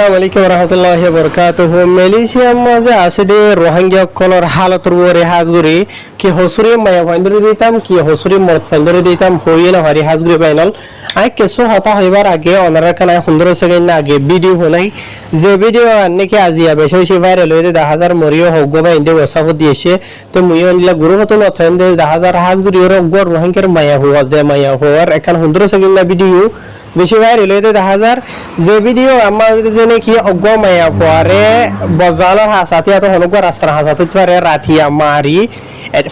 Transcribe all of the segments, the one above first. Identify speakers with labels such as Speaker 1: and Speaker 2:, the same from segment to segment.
Speaker 1: আসসালামু আলাইকুম রহমতুল্লাহি বরকাতুহু। মালয়েশিয়ার মাঝে আসলে রোহিঙ্গা কলর হালতর ওরে হাজগুড়ি কি হসুরি মায়া ফাইন্দরি দিতাম কি হসুরি মরদ ফাইন্দরি দিতাম হইয়ে না হারি হাজগুড়ি বাইনল আই কিছু হতা হইবার আগে অনারা কানা 15 সেকেন্ড আগে ভিডিও হনাই যে ভিডিও নাকি আজিয়া বেশি বেশি ভাইরাল হইতে 10,000 মরিও হগ্গ বা ইন্দে ওসাফ দিয়েছে তো মুই অনলা গুরু হতো না ফাইন্দে 10,000 হাজগুড়ি ওর গর রোহিঙ্গার মায়া হওয়া যে মায়া হওয়ার এখন 15 সেকেন্ড না ভিডিও বেশি ভাইরাল হইতে 10,000 যে ভিডিও আমার জেনে কি অজ্ঞ মায়া পরে বজালের হাসাতিয়া তো হনগ রাস্তার হাসাতে পারে রাতিয়া মারি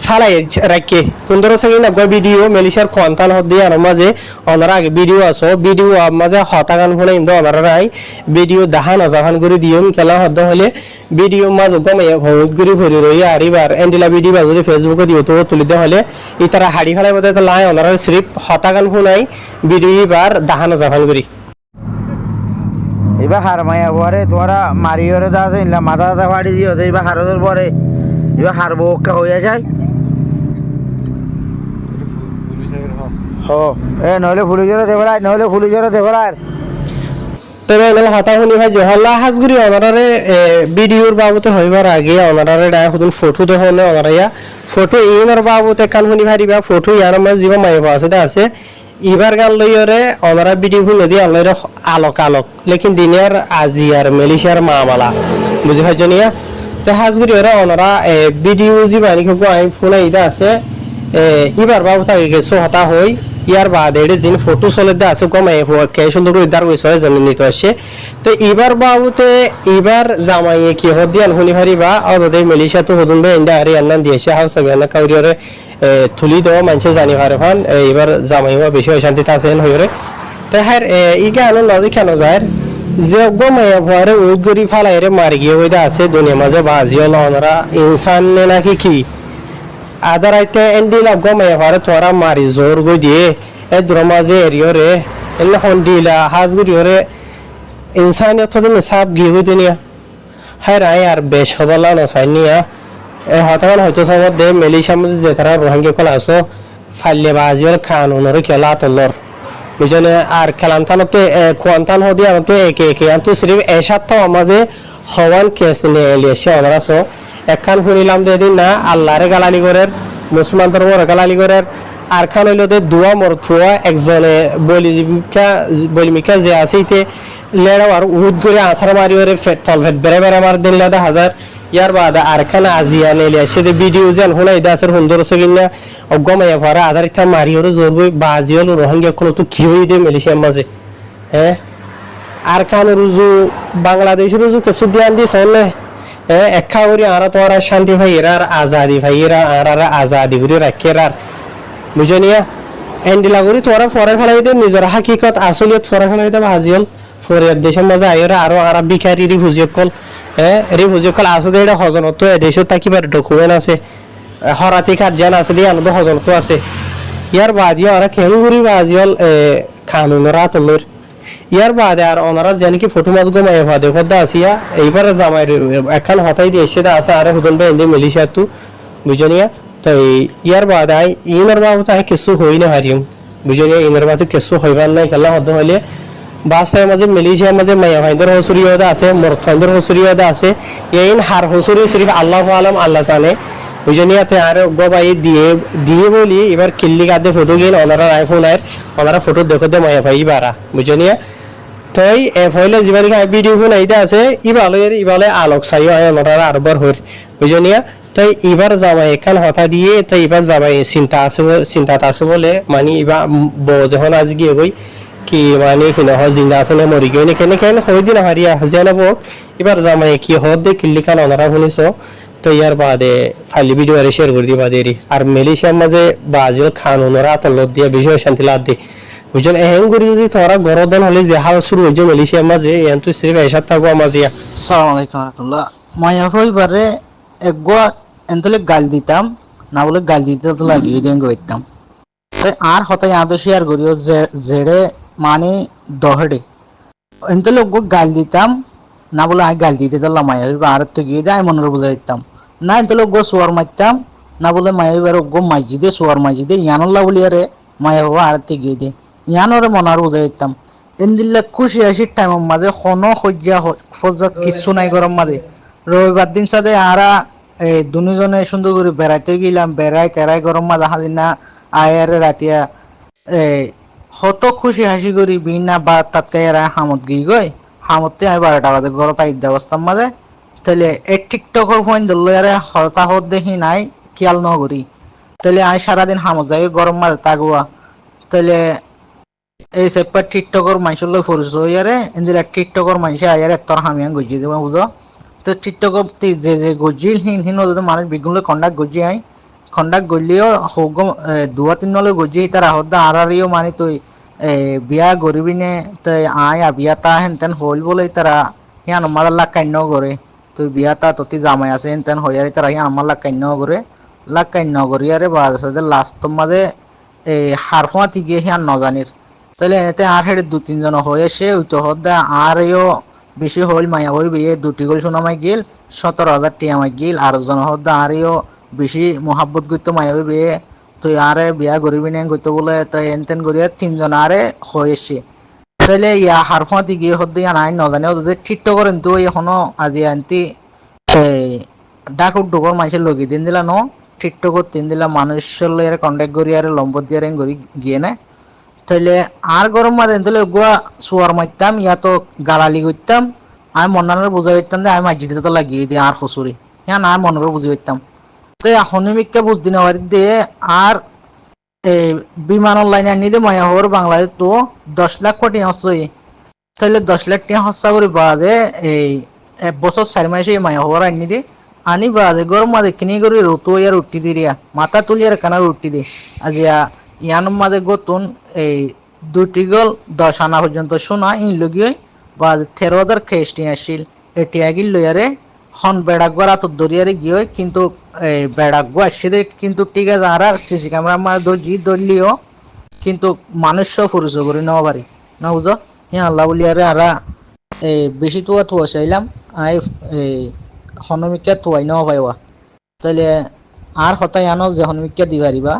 Speaker 1: ফালাই রাখে 15 সেকেন্ড অজ্ঞ ভিডিও মেলিশার কন্টান হদ দিয়ে আমার মাঝে অনারা আগে ভিডিও আসো ভিডিও মাঝে হতাগান হলে ইন্দো অনারা রাই ভিডিও দাহান অজাহান করে দিও খেলা হদ হলে ভিডিও মাঝ অজ্ঞ মায়া বহুত করে ভরি রই আরিবার এন্ডিলা ভিডিও যদি ফেসবুকে দিও তো তুলি দে হলে ইতারা হাড়ি ফেলাই বদে তো লাই অনারা সিরিফ হতাগান শুনাই ভিডিও বার দাহান অজাহান করি
Speaker 2: এবার হার মায়া পরে তোরা মারিওরে দা ইনলা মাথা মাথা ফাড়ি দিও এবার হারদের পরে এবার হার বোকা হয়ে যায় এ নইলে ফুলিজরে দেবলাই নইলে ফুলিজরে দেবলাই
Speaker 1: তবে এগুলো হাতা শুনি ভাই জহল্লা হাজগুড়ি অনারারে ভিডিওর বাবুতে হইবার আগে অনারারে ডায় হুদুন ফটো দেখনে অনারাইয়া ফটো ইনার বাবুতে কান শুনি ভারিবা ফটো ইয়ার মাঝ যিবা মাইবা আছে ইবার গান লইরে অনারা ভিডিও শুনে দিয়ে আনলইরে আলোক আলোক লেকিন দিনের আজি আর মেলিশিয়ার মামালা বুঝি ভাই জনিয়া তো হাজগুড়ি ওরা অনারা ভিডিও যিবানি খুব আই ফোনে ইদা আছে ইবার বাবু থাকে গেছো হতা হই ইয়ার বাদে জিন ফটো চলে দে আছে কমাই কে সুন্দর উদ্ধার হয়েছে জমি নিতে আসে তো এবার বাবুতে এবার জামাইয়ে কি হদ দিয়ান শুনি হারিবা অদে মেলিশিয়া তো হদুন বে ইন্দা হারি আন্নান দিয়েছে হাউস সাবিয়ানা কাউরিয়রে তুলি দেওয়া মানুষে জানি পারে ফান এবার জামাইও বেশি অশান্তিতে আছেন হইরে তো হ্যাঁ ইগা আনো নদী কেন যায় যে অজ্ঞ মায়া ভরে উদ গরি ফালাইরে মারি গিয়ে হইতে আছে দুনিয়া মাঝে বাজিও লনরা ইনসান নে নাকি কি আদার আইতে এন্ডিল অজ্ঞ মায়া ভরে তোরা মারি জোর গই দিয়ে এ দ্রমাজে এরিয়রে এলে হন্ডিলা হাজগুড়িওরে ইনসানিয়ত তো সাপ গিয়ে হইতে নিয়া হ্যাঁ রায় আর বেশ হবলা নসাইনিয়া হতান হয়তো সবার দে মেলিশিয়ার মধ্যে যে তারা রোহিঙ্গা কল আসো ফাইলে বাজিওর কানুনের খেলা তলর বুঝলে আর খেলান থানতে কোয়ান্তান হদি আমতে একে একে আন্তু সিরিফ এসাত আমাজে হওয়ান কেস নে এলিয়েছে অনারাসো একখান শুনিলাম যে দিন না আল্লাহরে গালালি করের মুসলমান ধর্মরে গালালি করের আর খান হইল দে দুয়া মরথুয়া একজনে বলিমিকা যে আছে ইতে লেড়াও আর উদ করে আছার মারিওরে তল ভেট বেড়ে বেড়ে মার দিন লেদা হাজার ইয়ার বাদ আর খানা আজিয়া নেলে সে ভিডিও যেন হুনাই দাসের 15 সেকেন্ড না অগমায়া ভরা আধার ইথা মারিওরে জোর বই বাজিওল রোহিঙ্গা কোন তো কি হই দে মেলিশিয়ার মাঝে হ্যাঁ আর খান রুজু বাংলাদেশের রুজু কিছু দিয়ান দি সনে একা করি আর তোরা শান্তি ভাই এরার আজাদি ভাই এরা আর আজাদি করে রাখে আর বুঝনিয়া এন্ডিলা করি তোরা ফরে ফেলাই দে নিজের হাকিকত আসলিয়ত ফরে ফেলাই দে বাজিওল ফরিয়ার দেশের মাঝে আইরা আরো আর বিকারি রি হুজিয়ক কল রি হুজিয়ক কল আসলে এটা হজন তো দেশে তাকিবার ডকুমেন্ট আছে হরাতি কার জান আছে দি আনন্দ হজন তো আছে ইয়ার বাদিও আর কেন করি বাজিওল কানুন রাত লর ইয়ার বাদে আর ওনারা জানি কি ফটো মাছ গো মাই ভাদে খদা আসিয়া এইবার জামাই এখন হতাই দিয়ে এসে আছে আর হুদন বে ইন্দে মিলিশিয়া তু বুঝনিয়া তো ইয়ার বাদে আই ইনার বাবু তাই কিছু হই না হারিম বুঝনিয়া ইনার বাবু কিছু হইবার নাই খেলা হদ হইলে বাসায় মাঝে মালয়েশিয়ার মাঝে মায়া ভাইদের হসুরিয়দা আছে মরদ ভাইদের হসুরিয়দা আছে এইন হার হসুরি সিরিফ আল্লাহ আলম আল্লাহ জানে বুঝনিয়া তে আর গবাই দিয়ে দিয়ে বলি এবার কিল্লি কাদে ফটো গেল ওনারা আইফোন আর ওনারা ফটো দেখো দে মায়া ভাই বারা বুঝনিয়া তাই এ ফইলে জীবানি ভিডিও ফোন আইতে আছে ইবালে আলোক চাইও আয় ওনারা আরবার হর বুঝনিয়া তাই এবার জামাই এখান হতা দিয়ে তাই এবার জামাই চিন্তা আছে বলে মানে এবার বউ যখন আজ গিয়ে গই কি মানে কি না জিন্দা আছে না মরি গই কেন কেন হই দিন হারিয়া হাজিয়ানা বক এবার জামাই কি হদ দে কিল্লি খান ওনারা শুনিছো তো ইয়ার বাদে ফাইলি ভিডিও আর শেয়ার করে দিবা দেরি আর মালয়েশিয়ার মাঝে বাজিল খান ওনারা তলত দিয়ে বেশি শান্তি লাদ দে বুঝলেন এহেন করে যদি তোরা গরদান হলে যে হাল শুরু হয়েছে মালয়েশিয়ার মাঝে এন তুই সিরিফ এসাত থাকবো মাঝে
Speaker 2: আসসালামু আলাইকুম রাহমাতুল্লাহ মায়া হইবারে একগো এন্তলে গাল দিতাম না বলে গাল দিতে তো লাগিয়ে দেন গইতাম তাই আর হতাই আদো শেয়ার করিও জেড়ে মানে দহড়ে এন্তলে গো গাল দিতাম না বলে আই গাল দিতে দিলাম মায়া হইবা আর তো গিয়ে যায় মনের বুঝাই দিতাম না এন্তলে গো সোয়ার মারতাম না বলে মায়া হইবার গো মাইজিদে সোয়ার মাইজিদে ইয়ানুল্লাহ বলিয়ারে মায়া বাবা আর তো গিয়ে দে ইয়ানরে মনার বুঝাই দিতাম এন্দিল্লা খুশি হাসির টাইমের মাঝে কোনো সজ্জা ফজ্জাত কিচ্ছু নাই গরম মাঝে রবিবার দিন সাথে আরা এই দুজনে সুন্দর করে বেড়াইতে গেলাম বেড়াই তেরাই গরম মাঝে হাজির না আয়ারে রাতিয়া এই হত খুশি হাসি করি বিনা বা তাতকাই এরা হামত গিয়ে গই হামতে আমি 12টা বাজে ঘর তাই অবস্থার মাঝে তাহলে এই টিকটকর ফোন ধরলো আরে হতাহত দেখি নাই খেয়াল ন করি তাহলে আমি সারাদিন হামত যাই গরম মাঝে তাগুয়া তাহলে এই সেপার টিকটকর মানুষের লোক পরিচয় ইয়ারে ইন্দিরা টিকটকর মানুষ আয়ারে তোর হামিয়ান গজি দেবো বুঝো তো টিকটকর যে গজিল হিন হিন ওদের মানুষ বিগুলো কন্ডাক্ট গজি আই কন্ডাক্ট গলিও হোক 2-3 নলে গজি তার আহদ্দা আরিও মানে তুই বিয়া গরিবি নে তাই আয় বিয়া তা হেন তেন হল বলে তারা হিয়ান আমার লাখ কান্য করে তুই বিয়া তা ততি জামাই আছে হেন তেন হইয়ারি তারা হিয়ান আমার লাখ কান্য করে লাখ কান্য করিয়ারে বাজ আছে লাস্ট মাঝে এই হারফাতি গিয়ে হিয়ান নজানির তাহলে এতে আর হেডে 2-3 জন হয়ে সে ওই তো হদ্দা আরও বেশি হইল মায়া হই বিয়ে 2টি গোল শোনামাই গিল 17,000 টিয়া মাই গিল আর জন হদ্দা আরও বেশি মোহাব্বত করতো মায়া হই বিয়ে তুই আরে বিয়া গরিবি নেন করতো বলে তাই এনতেন করিয়া 3 জন আরে হয়েছে তাহলে ইয়া হারফাতি গিয়ে হদ্দা ইয়া নাই নজানে ওদের ঠিকটো করেন তো এখনো আজি আনতি এই ডাকুর ডুকর মাইসের লগি দিন দিলা ন টিকটকত তিন দিলা মানুষের লইয়ারে কন্ট্যাক্ট করি আরে লম্বত দিয়ে গড়ি গিয়ে না তাহলে আর গরম মাঝে তাহলে গোয়া শোয়ার মারতাম ইয়া তো গালালি করতাম আমি মনারে বুঝাই পারতাম যে আমি মাঝি দিতে তো লাগিয়ে দিই আর হসুরি হ্যাঁ না মনারে বুঝে পারতাম তো হনিমিককে বুঝ দিন বাড়ি দিয়ে আর এই বিমানের লাইনে আনি দিয়ে মায়া হওয়ার বাংলাদেশ তো 10 লাখ কোটি হসই তাহলে 10 লাখ টাকা হস্যা করে বাজে এই 1 বছর 4 মাসে মায়া হওয়ার আনি দিয়ে আনি বাজে গরম মাঝে কিনে করে রুতো ইয়ার উঠি দিয়া মাথা তুলিয়ার কানার উঠি দিয়ে আজিয়া ইয়ানোর মাঝে গতুন এই 2টি গোল 10 আনা পর্যন্ত শোনা ইন লগিয়ে বা 13,000 খেস্টি আসিল এটি আগিল লইয়ারে হন বেড়াগুয়ার আত দরিয়ারে গিয়ে কিন্তু এই বেড়াগুয়া আসছে কিন্তু ঠিক আছে আর সিসি ক্যামেরার মাঝে দর্জি ধরলিও কিন্তু মানুষ সব পরিচয় করে নেওয়া পারি না বুঝো হ্যাঁ আল্লাহ বলিয়ারে আরা এই বেশি তুয়া তুয়া চাইলাম আই এই হনমিকা তুয়াই নেওয়া পাইবা তাহলে আর হতাই আনো যে হনমিকা দিবারিবা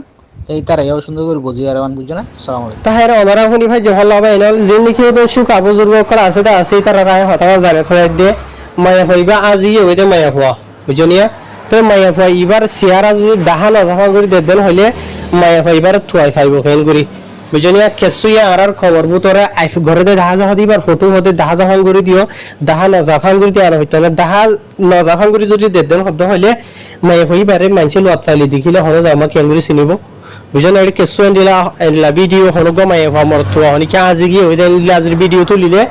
Speaker 2: এই তারা এও সুন্দর করে বুঝি আর মান বুঝছো না আসসালামু আলাইকুম
Speaker 1: তাহের অনারা শুনি ভাই জহল হবে এনল যে নাকি ওদের সুখ আবুজুর্গ করা আছে তা আছে তারা রায় হতাওয়া জারে ছয় দিয়ে মায়া হইবা আজি হইতে মায়া হওয়া বুঝনিয়া তো মায়া হওয়া এবার সিয়ারা যদি দাহা নজাফা করে দেন হইলে মায়া হইবার থুয়াই ফাইব কেন করি বুঝনিয়া কেসুইয়া আর খবর বুতরা আইফ ঘরে দাহা যাওয়া দিবার ফটো হতে দাহা জাফান করে দিও দাহা নজাফান করে দিয়ে আর হইতো না দাহা নজাফান করে যদি দেন শব্দ হইলে মায়া হইবারে মানুষের লোয়াত ফাইলি দেখিলে হলে যাও কেন করে চিনিব বুঝলেন এটা কেঁচু এনলা ভিডিও হনুক মায়ে ভামর থোৱা হনি কে আজি কি হইতে এনলা আজি ভিডিও তুলিলে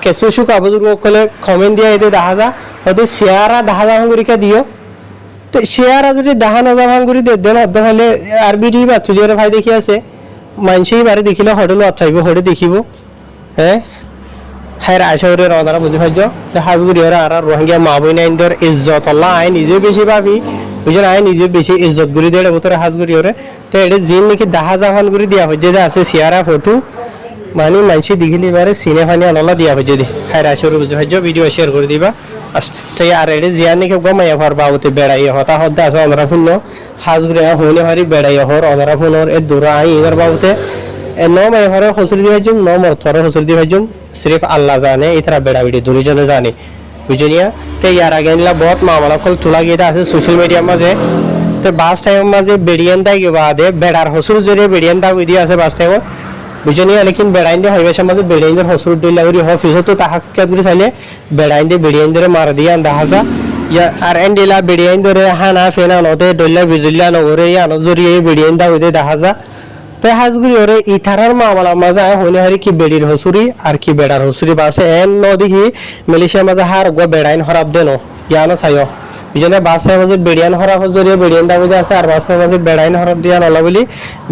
Speaker 1: কেঁচু শুক আবুজুর্গ কলে কমেন্ট দিয়া এতে দেখা যা হয়তো শেয়ারা দেখা যা ভাঙ্গুরিকা দিও তো শেয়ারা যদি দেখা না যা ভাঙ্গুরি দেন হদ্দ হলে আর ভিডিও বা তুলিয়ারে ভাই দেখি আছে মানুষই বারে দেখিলে হয়তো লোয়াত ফাইব হয়তো দেখিব হ্যাঁ হ্যাঁ আশাউরে রদারা বুঝি ভাইজ হাজগুড়ি ওরা আর রোহিঙ্গা মা বই না ইন্দর ইজ্জত আল্লাহ আই নিজে বেশি ভাবি বুঝলেন আই নিজে বেশি ইজ্জত করি দেড় বছর হাজগুড়ি ওরে তো এটা জিন নাকি দাহা জাহান করে দিয়া হয়ে যে আছে সিয়ারা ফটো মানে মানুষ দেখিলে এবারে সিনে ফানি আনলা দিয়া হয়ে যদি হ্যাঁ আশাউরে বুঝি ভাইজ ভিডিও শেয়ার করে দিবা তাই আর এটা জিয়ার নাকি গমাইয়া ভার বাবুতে বেড়াই হতা হদ্দা আছে অনরা ফুল হাজগুড়ি হইলে ভারি বেড়াই হর অনরা ফুলর এ দূরা আই এবার বাবুতে नो मैं हमारे हसुरी दिवाई जुम नो मर थोड़ा हसुरी दिवाई जुम सिर्फ अल्लाह जाने इतना बेड़ा बेड़ी दुनिया जने जाने बुझनिया ते यार आगे इनला बहुत मामला कल तुला गया था सोशल मीडिया में जे ते बास टाइम में जे बेड़ियन दा के बाद है बेड़ार हसुर जरे बेड़ियन दा कोई दिया से बास टाइम बुझनिया लेकिन बेड़ाइन दे हाईवे से मजे बेड़ियन दे हसुर डिलीवरी हो फिर तो ताहक क्या गुरी साले बेड़ाइन दे बेड़ियन दे मार दिया अंदाजा या आर एन डिला बेड़ियन दे हाना फेना नोते डोला बिडला नोरे या नजरिए बेड़ियन दा उदे दाहाजा तो हाजगुरी ओरे इथारार मामला मजा होने हरी की बेड़ीर हसुरी आर की बेड़ार हसुरी बासे एन नो दिखी मिलिशिया मजा हार गो बेड़ाइन हराब देनो यानो सायो बिजने बासे मजे बेड़ियान हराब हजरिया बेड़ियान दा उदे आसे आर बासे मजे बेड़ाइन हराब दिया नला बोली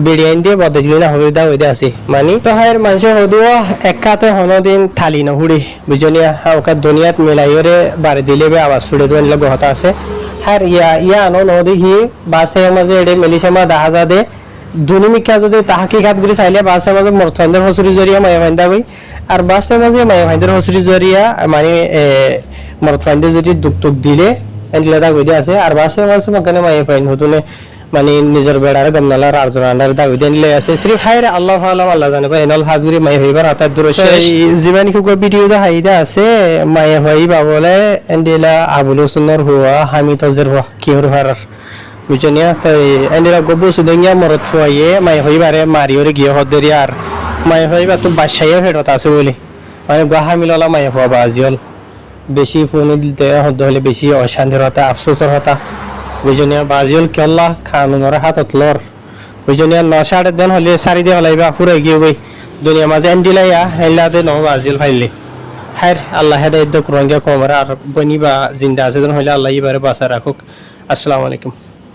Speaker 1: बेड़ियान দিয়ে বদজলিনা হবে দা উদে আসি মানি তো হায়ের মানুষে হদুয়া একাতে হনদিন থালি না হুড়ি বিজনিয়া হাওকা দুনিয়াত মিলাইরে বারে দিলে বে আওয়াজ ছুড়ে দেন লাগো হতা আছে হার ইয়া নো নো দেখি বাসে মজে এডে মিলিশিয়া মা দাহাজা দে দুনিমিকা যদি তাহাকিকাত গুলি চাইলে বাসে মাঝে মরথান্দের হসুরি জরিয়া মায়া ভাইন্দা গই আর বাসে মাঝে মায়া ভাইন্দের হসুরি জরিয়া মানে মরথান্দের যদি দুক দুক দিলে এন্ডলেদা গই আছে আর বাসে মাঝে মকানে মায়া ভাইন হতুনে মানে নিজের বেড়ার গমনালার আর্জনার দাবি দেন লে আছে শ্রী খাইর আল্লাহ আলাম আল্লাহ জানে বা এনল হাজগুড়ি মাই হইবার হাতার দূর শেষ জীবানি কুকুর ভিডিও দা হাইদা আছে মাই হই বাবলে এন্ডিলা আবুল হোসেনের হুয়া হামিদ অজের হুয়া কিহর হারার বুঝনিয়া তাই এন্ডিলা গবু সুদঙ্গিয়া মরত ফুয়াইয়ে মাই হইবারে মারিওরে গিয়ে হদ্দেরি আর মাই হইবা তো বাদশাইয়ে ফেরত আছে বলে মানে গুয়াহা মিললা মাই হওয়া বাজিয়ল বেশি ফোন দিতে হদ্দ হলে বেশি অশান্তির হতা আফসোসর হতা বুঝনিয়া বাজিয়ল কেল্লা খানুনর হাতত লর বুঝনিয়া 9:30 দিন হলে সারি দিয়ে হলাইবা পুরো গিয়ে গই দুনিয়া মাঝে এন্ডিলাইয়া হেলাতে ন বাজিয়ল ফাইলে হায় আল্লাহ হেদায়েত করঙ্গা কমরা আর বনিবা জিন্দা আছে হলে আল্লাহ ইবারে বাসা রাখুক আসসালামু আলাইকুম